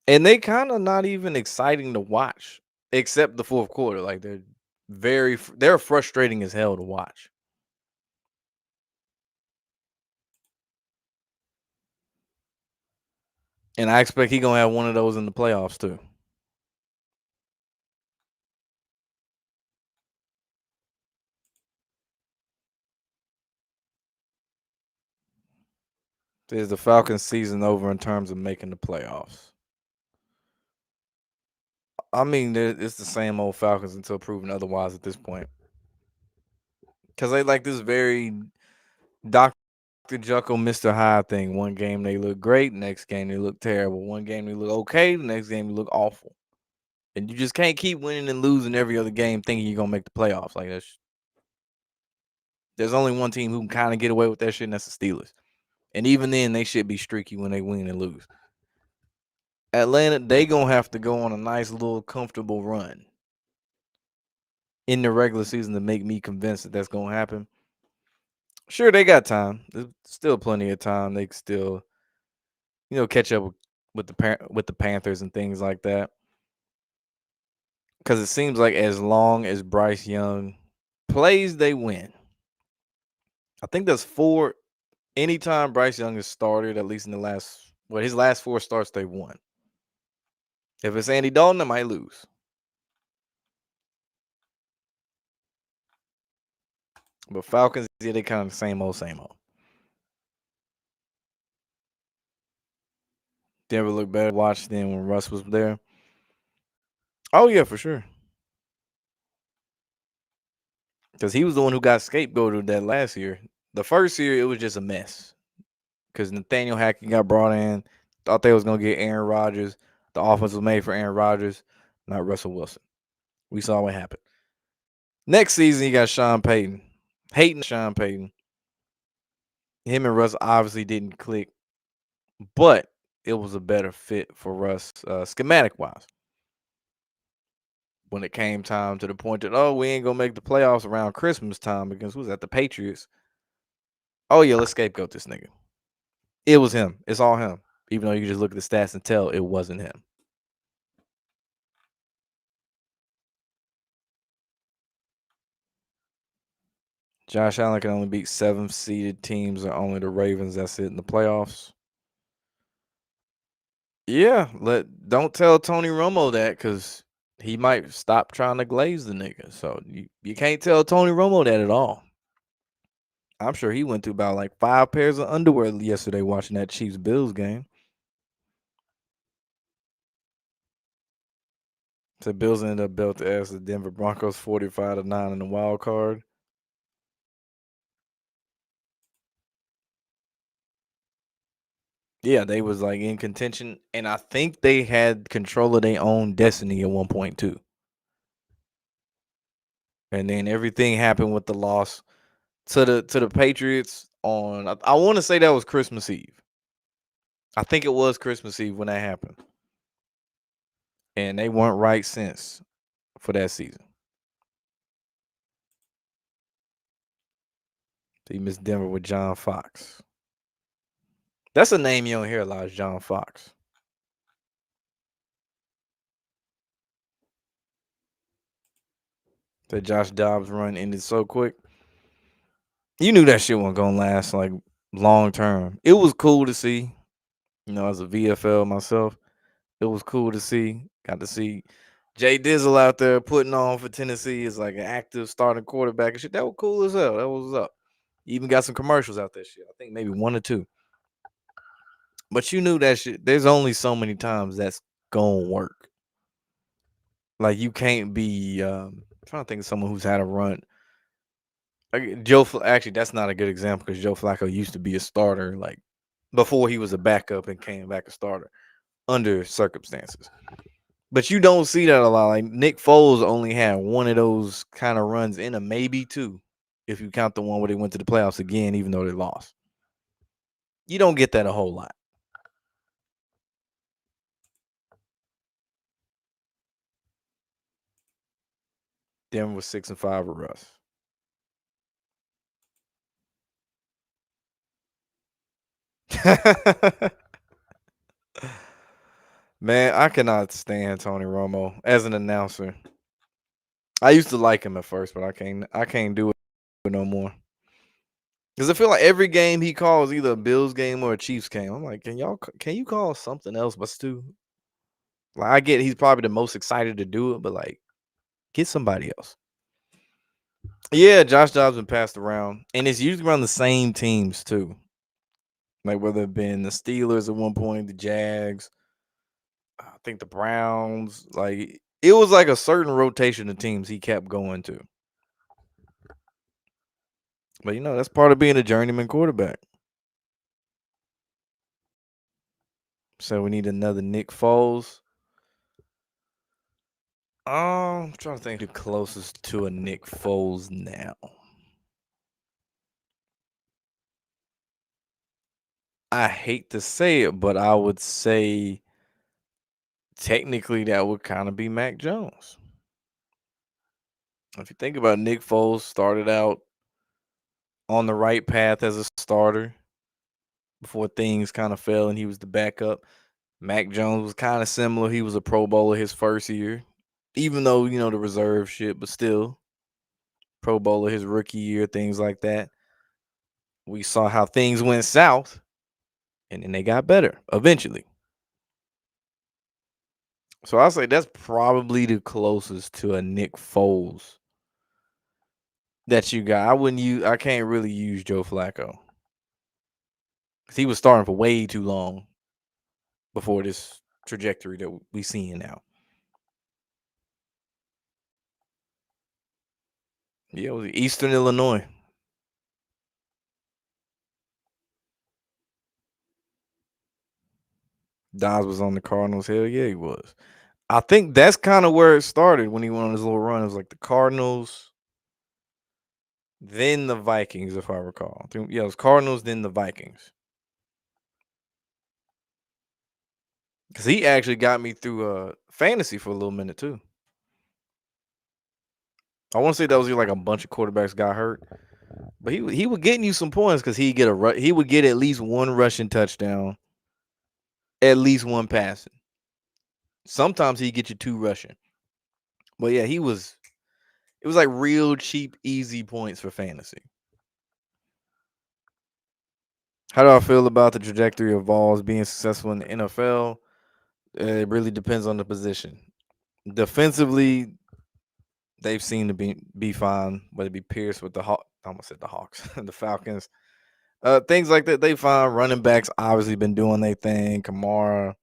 And they kind of not even exciting to watch, except the fourth quarter. Like they're frustrating as hell to watch. And I expect he gonna have one of those in the playoffs too. Is the Falcons season over in terms of making the playoffs? I mean, it's the same old Falcons until proven otherwise at this point. Because they like this very Dr. Jekyll, Mr. Hyde thing. One game they look great, next game they look terrible. One game they look okay, the next game they look awful. And you just can't keep winning and losing every other game thinking you're gonna make the playoffs. Like there's only one team who can kind of get away with that shit, and that's the Steelers. And even then, they should be streaky when they win and lose. Atlanta, they gonna have to go on a nice little comfortable run in the regular season to make me convinced that that's gonna happen. Sure, they got time. There's still plenty of time. They can still, catch up with the Panthers and things like that. Because it seems like as long as Bryce Young plays, they win. I think that's four. Anytime Bryce Young has started, at least in his last four starts, they won. If it's Andy Dalton, they might lose. But Falcons, yeah, they kind of same old, same old. Denver looked better watched than when Russ was there. Oh yeah, for sure. Because he was the one who got scapegoated that last year. The first year, it was just a mess. Because Nathaniel Hackett got brought in, thought they was gonna get Aaron Rodgers. The offense was made for Aaron Rodgers, not Russell Wilson. We saw what happened. Next season, you got Sean Payton. Hating Sean Payton. Him and Russ obviously didn't click, but it was a better fit for Russ schematic wise. When it came time to the point that, oh, we ain't gonna make the playoffs around Christmas time against who's that, the Patriots. Oh yeah, let's scapegoat this nigga. It was him. It's all him. Even though you can just look at the stats and tell it wasn't him. Josh Allen can only beat 7 seeded teams or only the Ravens. That's it in the playoffs. Yeah, don't tell Tony Romo that because he might stop trying to glaze the nigga. So you can't tell Tony Romo that at all. I'm sure he went through about like 5 pairs of underwear yesterday watching that Chiefs Bills game. The Bills ended up belt to ass the Denver Broncos 45-9 in the wild card. Yeah, they was like in contention, and I think they had control of their own destiny at one point too. And then everything happened with the loss to the Patriots on. I want to say that was Christmas Eve. I think it was Christmas Eve when that happened, and they weren't right since for that season. They missed Denver with John Fox. That's a name you don't hear a lot. Is John Fox. The Josh Dobbs run ended so quick. You knew that shit wasn't gonna last like long term. It was cool to see. As a VFL myself, it was cool to see. Got to see Jay Dizzle out there putting on for Tennessee as like an active starting quarterback and shit. That was cool as hell. That was up. Even got some commercials out there. Shit. I think maybe one or two. But you knew that shit. There's only so many times that's gonna work. Like you can't be. Trying to think of someone who's had a run. Like actually, that's not a good example because Joe Flacco used to be a starter, like before he was a backup and came back a starter under circumstances. But you don't see that a lot. Like Nick Foles only had one of those kind of runs in a maybe two, if you count the one where they went to the playoffs again, even though they lost. You don't get that a whole lot. Denver was 6-5 with Russ. Man, I cannot stand Tony Romo as an announcer. I used to like him at first, but I can't do it no more. Because I feel like every game he calls either a Bills game or a Chiefs game. I'm like, can you call something else but Stu? Like I get he's probably the most excited to do it, but like get somebody else. Yeah, Josh Dobbs been passed around, and it's usually around the same teams too. Like whether it been the Steelers at one point, the Jags, I think the Browns. Like it was like a certain rotation of teams he kept going to. But that's part of being a journeyman quarterback. So we need another Nick Foles. I'm trying to think who closest to a Nick Foles now. I hate to say it, but I would say technically that would kind of be Mac Jones. If you think about it, Nick Foles started out on the right path as a starter before things kind of fell and he was the backup. Mac Jones was kind of similar. He was a Pro Bowler his first year, even though, the reserve shit, but still Pro Bowler his rookie year, things like that. We saw how things went south and then they got better eventually. So I'll say that's probably the closest to a Nick Foles that you got. I can't really use Joe Flacco. 'Cause he was starting for way too long before this trajectory that we seeing now. Yeah, it was Eastern Illinois. Dodds was on the Cardinals. Hell yeah, he was. I think that's kind of where it started when he went on his little run. It was like the Cardinals, then the Vikings, if I recall. Yeah, it was Cardinals, then the Vikings. Because he actually got me through fantasy for a little minute too. I want to say that was like a bunch of quarterbacks got hurt, but he was getting you some points because he would get at least one rushing touchdown, at least one passing. Sometimes he get you two rushing. But yeah, it was like real cheap, easy points for fantasy. How do I feel about the trajectory of Vols being successful in the NFL? It really depends on the position. Defensively, they've seemed to be fine, whether it be Pierce with the Hawk. I almost said the Hawks, the Falcons. Things like that, they find running backs obviously been doing their thing. Kamara,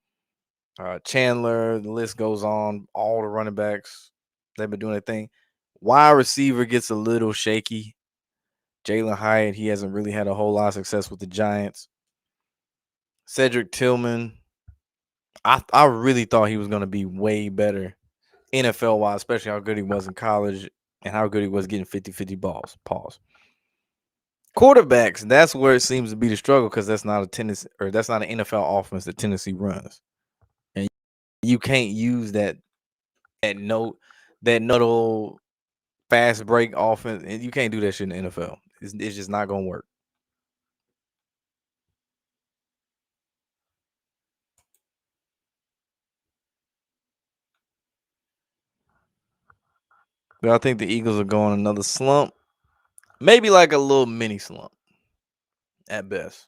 Chandler, the list goes on. All the running backs, they've been doing their thing. Wide receiver gets a little shaky. Jalen Hyatt, he hasn't really had a whole lot of success with the Giants. Cedric Tillman, I really thought he was going to be way better NFL wise, especially how good he was in college and how good he was getting 50-50 balls. Pause. Quarterbacks, that's where it seems to be the struggle because that's not an NFL offense that Tennessee runs. And you can't use that note that nuttle fast break offense, and you can't do that shit in the NFL. It's just not gonna work. But I think the Eagles are going another slump. Maybe like a little mini slump at best.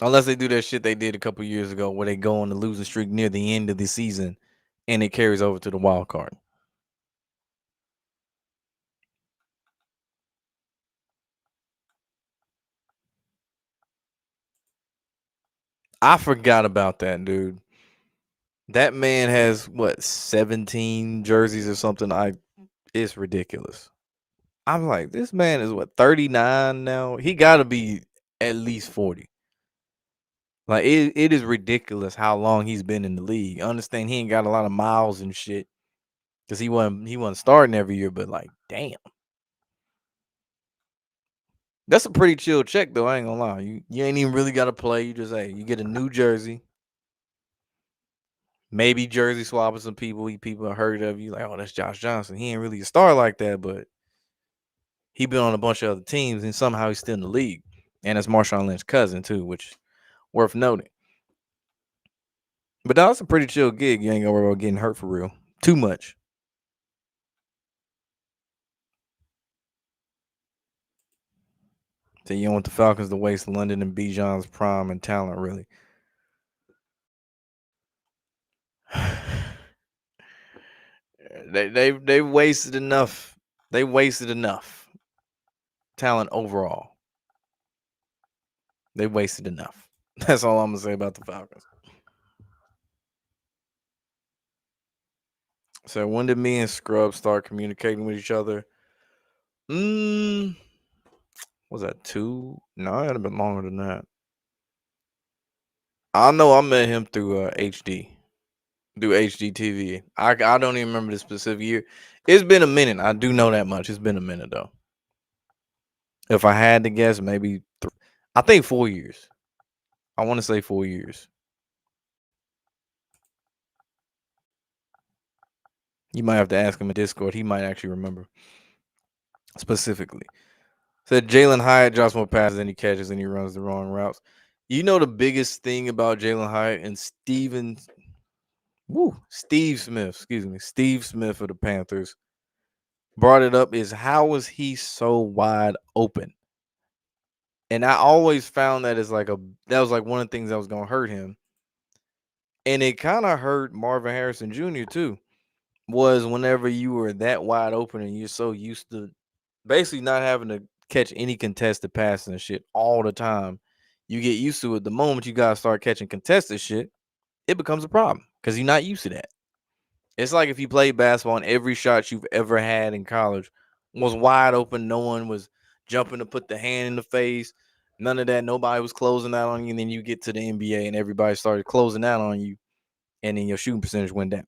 Unless they do that shit they did a couple years ago where they go on the losing streak near the end of the season and it carries over to the wild card. I forgot about that, dude. That man has what 17 jerseys or something. It's ridiculous. I'm like, this man is what 39 now. He got to be at least 40. Like it is ridiculous how long he's been in the league. I understand he ain't got a lot of miles and shit because he wasn't starting every year, but like, damn, that's a pretty chill check though. I ain't gonna lie, you ain't even really got to play. You just you get a new jersey, maybe jersey swap with some people. People have heard of you, like, oh, that's Josh Johnson. He ain't really a star like that, but he been on a bunch of other teams and somehow he's still in the league. And it's Marshawn Lynch's cousin too, which worth noting. But that's a pretty chill gig. You ain't gonna worry about getting hurt for real too much. Then you don't want the Falcons to waste London and Bijan's prime and talent, really. They wasted enough. They wasted enough talent overall. They wasted enough. That's all I'm gonna say about the Falcons. So when did me and Scrub start communicating with each other? Mm, was that 2? No, it had been longer than that. I know I met him through HD, through HGTV. I don't even remember the specific year. It's been a minute. I do know that much. It's been a minute though. If I had to guess, maybe I think 4 years. I want to say 4 years. You might have to ask him in Discord. He might actually remember specifically. Said Jalen Hyatt drops more passes than he catches and he runs the wrong routes. You know the biggest thing about Jalen Hyatt and Steve Smith, excuse me, Steve Smith of the Panthers brought it up is how was he so wide open? And I always found that that was like one of the things that was gonna hurt him. And it kind of hurt Marvin Harrison Jr. too. Was whenever you were that wide open and you're so used to basically not having to catch any contested passes and shit all the time, you get used to it. The moment you gotta start catching contested shit, it becomes a problem because you're not used to that. It's like if you played basketball and every shot you've ever had in college was wide open, no one was jumping to put the hand in the face, none of that, nobody was closing out on you, and then you get to the NBA and everybody started closing out on you, and then your shooting percentage went down.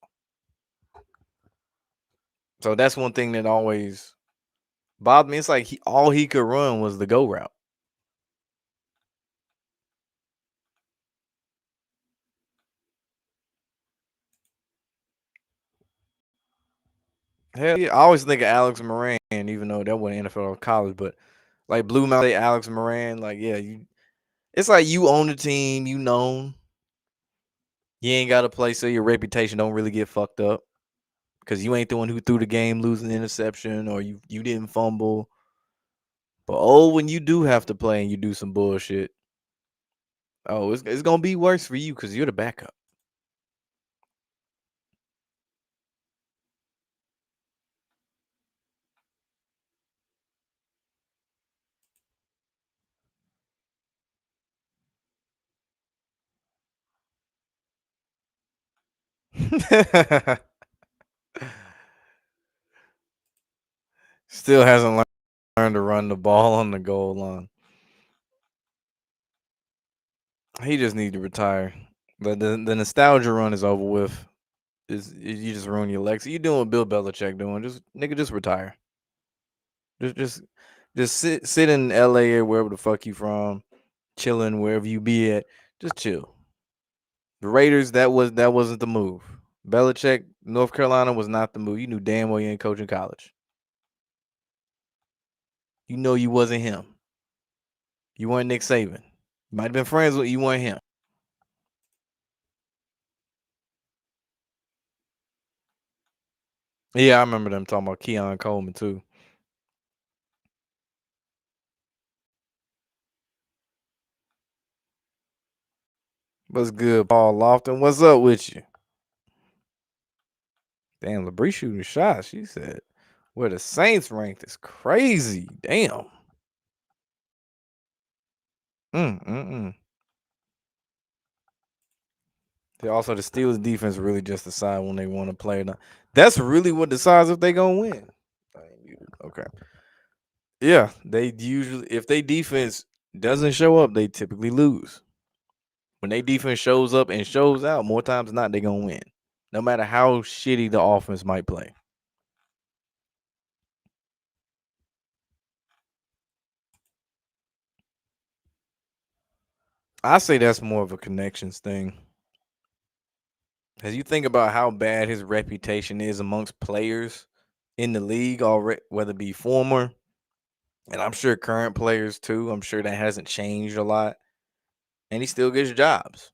So that's one thing that always bothered me. It's like all he could run was the go route. Hell yeah, I always think of Alex Moran, even though that wasn't NFL or college, but like Blue Mountain, Alex Moran, like yeah, it's like you own the team, you known. You ain't got to play so your reputation don't really get fucked up because you ain't the one who threw the game, losing the interception, or you didn't fumble. But when you do have to play and you do some bullshit, it's gonna be worse for you because you're the backup. Still hasn't learned to run the ball on the goal line. He just need to retire. The nostalgia run is over with. You just ruin your legs. You doing what Bill Belichick doing? Just retire. Just just just sit in L.A. or wherever the fuck you from, chilling wherever you be at. Just chill. The Raiders that wasn't the move. Belichick, North Carolina was not the move. You knew damn well you ain't coaching college. You know you wasn't him. You weren't Nick Saban. You might have been friends with you weren't him. Yeah, I remember them talking about Keon Coleman too. What's good, Paul Lofton? What's up with you? Damn, LeBrie shooting shots. She said, where the Saints ranked is crazy. Damn. Mm. Also, the Steelers defense really just decide when they want to play. That's really what decides if they gonna win. Okay. Yeah, they usually if they defense doesn't show up, they typically lose. When they defense shows up and shows out, more times than not, they gonna win. No matter how shitty the offense might play. I say that's more of a connections thing. As you think about how bad his reputation is amongst players in the league already, whether it be former, and I'm sure current players too. I'm sure that hasn't changed a lot. And he still gets jobs.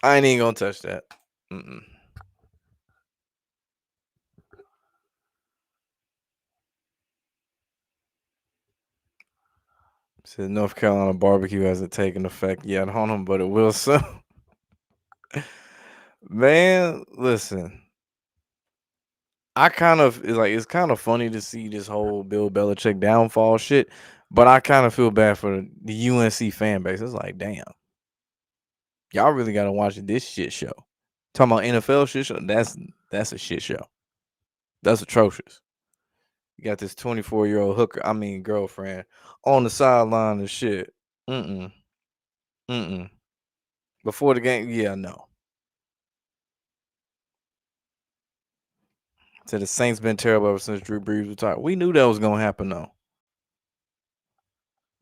I ain't even gonna touch that. Mm-mm. Said North Carolina barbecue hasn't taken effect yet on them, but it will soon. Man, listen. I kind of it's kind of funny to see this whole Bill Belichick downfall shit, but I kind of feel bad for the UNC fan base. It's like, damn, y'all really gotta watch this shit show. Talking about NFL shit show, that's a shit show. That's atrocious. You got this 24-year-old hooker, I mean girlfriend, on the sideline and shit. Mm-mm. Mm-mm. Before the game, yeah, no. Said the Saints been terrible ever since Drew Brees retired. We knew that was gonna happen though.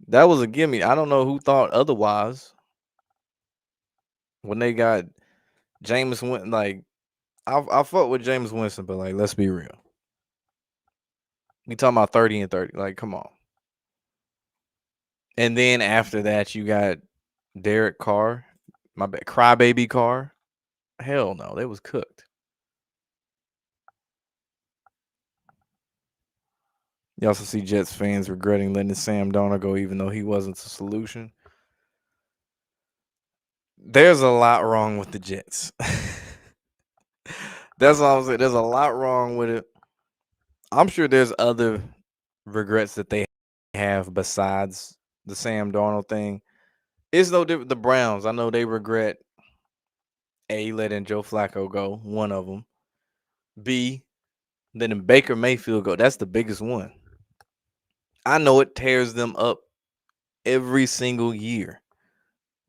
That was a gimme. I don't know who thought otherwise when they got Jameis Winston. Like I fuck with Jameis Winston, but like let's be real. We talking about 30-30. Like, come on. And then after that, you got Derek Carr, my bad, crybaby Carr. Hell no, they was cooked. You also see Jets fans regretting letting Sam Darnold go, even though he wasn't the solution. There's a lot wrong with the Jets. That's all I'm saying. There's a lot wrong with it. I'm sure there's other regrets that they have besides the Sam Darnold thing. It's no different. The Browns, I know they regret A, letting Joe Flacco go, one of them. B, letting Baker Mayfield go. That's the biggest one. I know it tears them up every single year.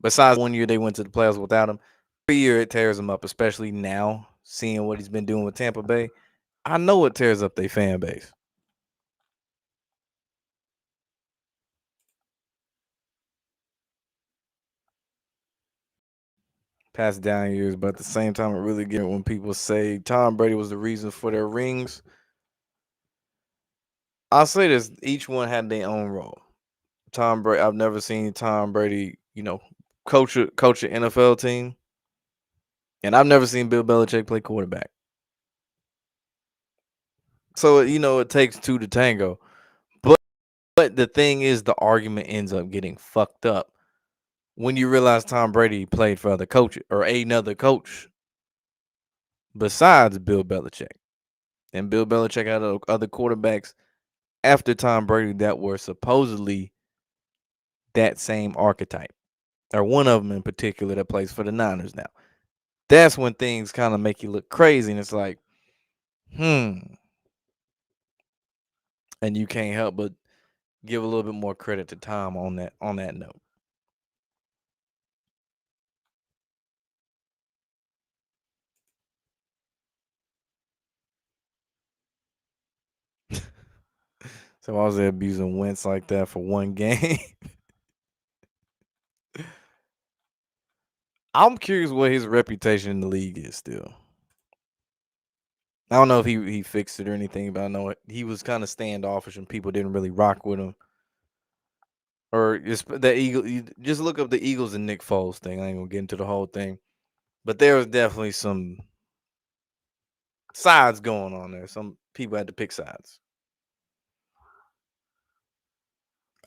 Besides 1 year they went to the playoffs without him. Every year it tears them up, especially now, seeing what he's been doing with Tampa Bay. I know it tears up their fan base. Past down years, but at the same time, it really get when people say Tom Brady was the reason for their rings. I'll say this: each one had their own role. Tom Brady, I've never seen Tom Brady, coach an NFL team, and I've never seen Bill Belichick play quarterback. So it takes two to tango. But the thing is, the argument ends up getting fucked up when you realize Tom Brady played for other coaches or another coach besides Bill Belichick, and Bill Belichick had other quarterbacks after Tom Brady that were supposedly that same archetype, or one of them in particular that plays for the Niners now. That's when things kind of make you look crazy, and it's like, hmm. And you can't help but give a little bit more credit to Tom on that note. So why was they abusing Wentz like that for one game? I'm curious what his reputation in the league is still. I don't know if he fixed it or anything, but I know he was kind of standoffish and people didn't really rock with him. Or just the Eagle. You just look up the Eagles and Nick Foles thing. I ain't gonna get into the whole thing, but there was definitely some sides going on there. Some people had to pick sides.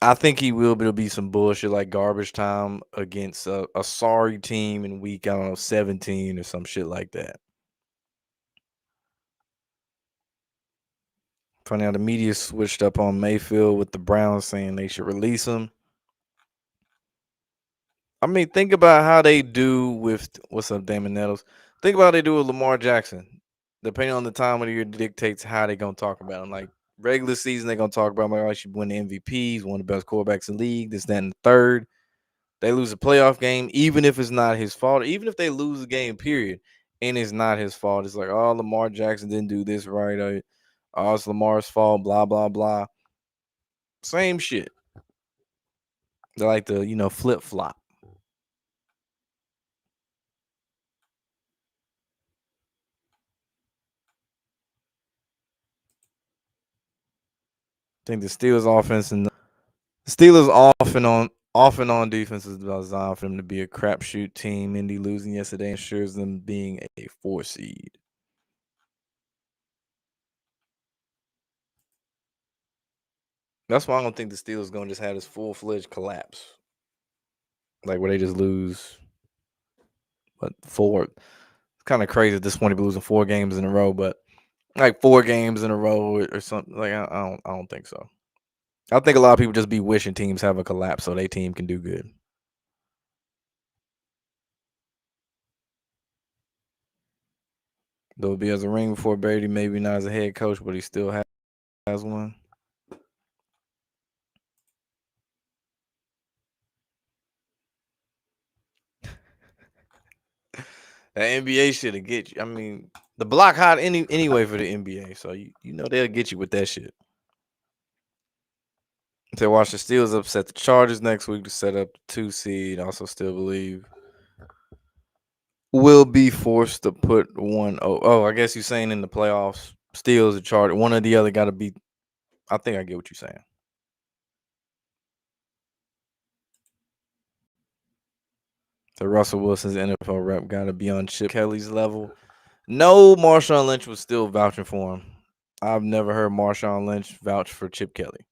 I think he will, but it'll be some bullshit like garbage time against a sorry team in week, I don't know, 17 or some shit like that. Funny how the media switched up on Mayfield with the Browns saying they should release him. I mean, think about how they do with what's up, Damon Nettles. Think about how they do with Lamar Jackson. Depending on the time of the year, dictates how they gonna talk about him. Like regular season, they gonna talk about him like, I should win the MVPs, one of the best quarterbacks in the league. This, that, and the third. They lose a playoff game, even if it's not his fault. Even if they lose the game, period, and it's not his fault. It's like, oh, Lamar Jackson didn't do this right. Oh, it's Lamar's fault. Blah blah blah. Same shit. They like to, flip flop. I think the Steelers offense and the Steelers off and on Off and on defense is designed for them to be a crapshoot team. Indy losing yesterday ensures them being a 4 seed. That's why I don't think the Steelers gonna just have this full-fledged collapse, like where they just lose. But four, it's kind of crazy at this point to be losing 4 games in a row. But like 4 games in a row or something, like I don't think so. I think a lot of people just be wishing teams have a collapse so their team can do good. Though be as a ring before Brady, maybe not as a head coach, but he still has one. The NBA should get you. I mean, the block hot anyway for the NBA, so you know they'll get you with that shit. They watch the Steelers upset the Chargers next week to set up the 2 seed. Also, still believe will be forced to put 1-0. Oh, I guess you're saying in the playoffs, Steelers or Chargers, one or the other got to be. I think I get what you're saying. So Russell Wilson's NFL rep got to be on Chip Kelly's level. No, Marshawn Lynch was still vouching for him. I've never heard Marshawn Lynch vouch for Chip Kelly.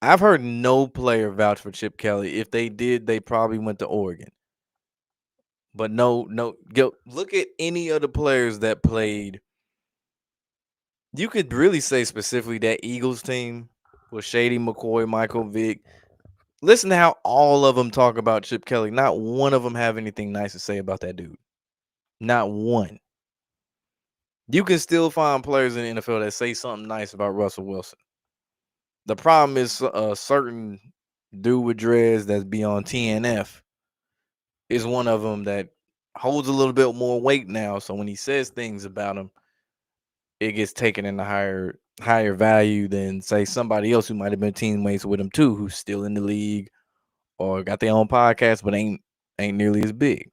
I've heard no player vouch for Chip Kelly. If they did, they probably went to Oregon. But no, look at any of the players that played. You could really say specifically that Eagles team with Shady McCoy, Michael Vick. Listen to how all of them talk about Chip Kelly. Not one of them have anything nice to say about that dude. Not one. You can still find players in the NFL that say something nice about Russell Wilson. The problem is a certain dude with dreads that's beyond TNF is one of them that holds a little bit more weight now. So when he says things about him, it gets taken in a higher value than say somebody else who might have been teammates with him too, who's still in the league or got their own podcast but ain't nearly as big.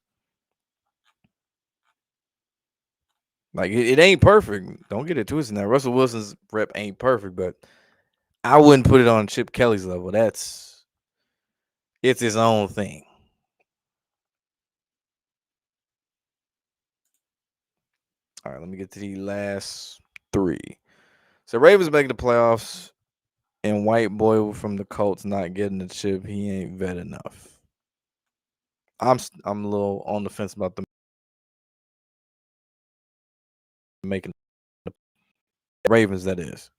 Like it ain't perfect. Don't get it twisted. Now Russell Wilson's rep ain't perfect, but I wouldn't put it on Chip Kelly's level. It's his own thing. All right, let me get to the last 3. So Ravens making the playoffs, and White Boy from the Colts not getting the chip. He ain't vet enough. I'm a little on the fence about them making the Ravens. That is.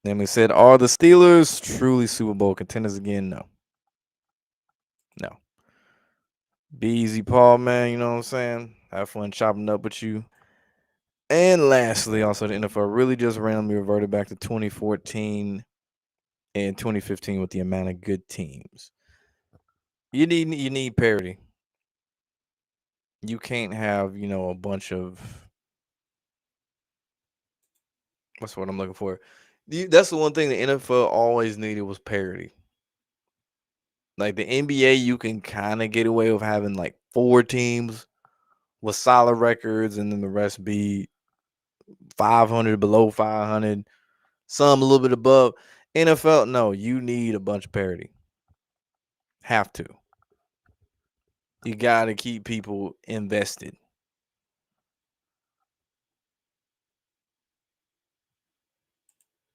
Then we said, are the Steelers truly Super Bowl contenders again? No. No. Be easy, Paul, man. You know what I'm saying? Have fun chopping up with you. And lastly, also the NFL really just randomly reverted back to 2014 and 2015 with the amount of good teams. You need parity. You can't have, a bunch of what's what I'm looking for. That's the one thing the NFL always needed was parity. Like the NBA, you can kind of get away with having like 4 teams with solid records, and then the rest be 500 below 500, some a little bit above. NFL, no, you need a bunch of parity. Have to. You got to keep people invested.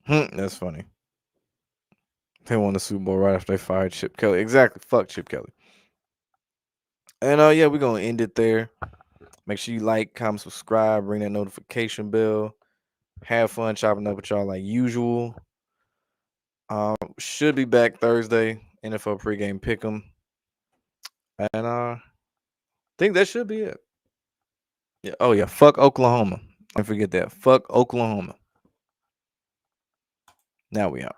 That's funny. They won the Super Bowl right after they fired Chip Kelly. Exactly. Fuck Chip Kelly. And yeah, we're gonna end it there. Make sure you like, comment, subscribe, ring that notification bell. Have fun chopping up with y'all like usual. Should be back Thursday. NFL pregame pick'em. And think that should be it. Yeah. Oh yeah. Fuck Oklahoma. Don't forget that. Fuck Oklahoma. Now we out.